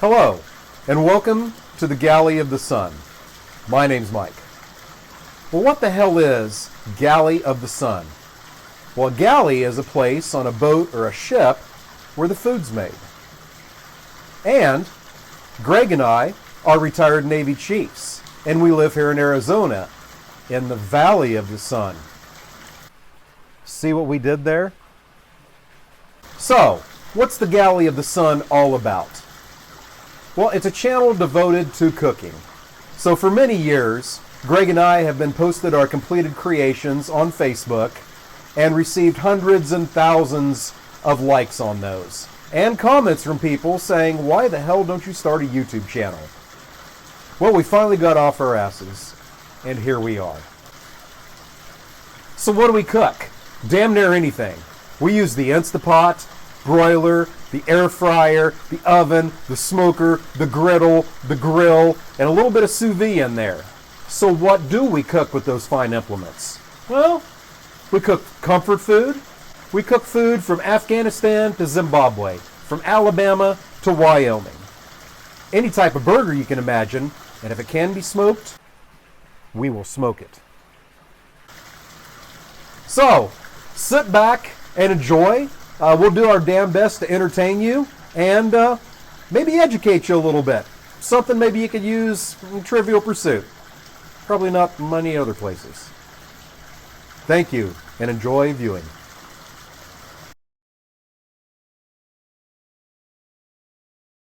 Hello, and welcome to the Galley of the Sun. My name's Mike. Well, what the hell is Galley of the Sun? Well, a galley is a place on a boat or a ship where the food's made. And Greg and I are retired Navy Chiefs, and we live here in Arizona, in the Valley of the Sun. See what we did there? So, what's the Galley of the Sun all about? Well, it's a channel devoted to cooking. So for many years, Greg and I have been posted our completed creations on Facebook and received hundreds and thousands of likes on those. And comments from people saying, why the hell don't you start a YouTube channel? Well, we finally got off our asses, and here we are. So what do we cook? Damn near anything. We use the Instapot, broiler, the air fryer, the oven, the smoker, the griddle, the grill, and a little bit of sous vide in there. So what do we cook with those fine implements? Well, we cook comfort food. We cook food from Afghanistan to Zimbabwe, from Alabama to Wyoming. Any type of burger you can imagine, and if it can be smoked, we will smoke it. So, sit back and enjoy. We'll do our damn best to entertain you and maybe educate you a little bit. Something maybe you could use in Trivial Pursuit. Probably not many other places. Thank you and enjoy viewing.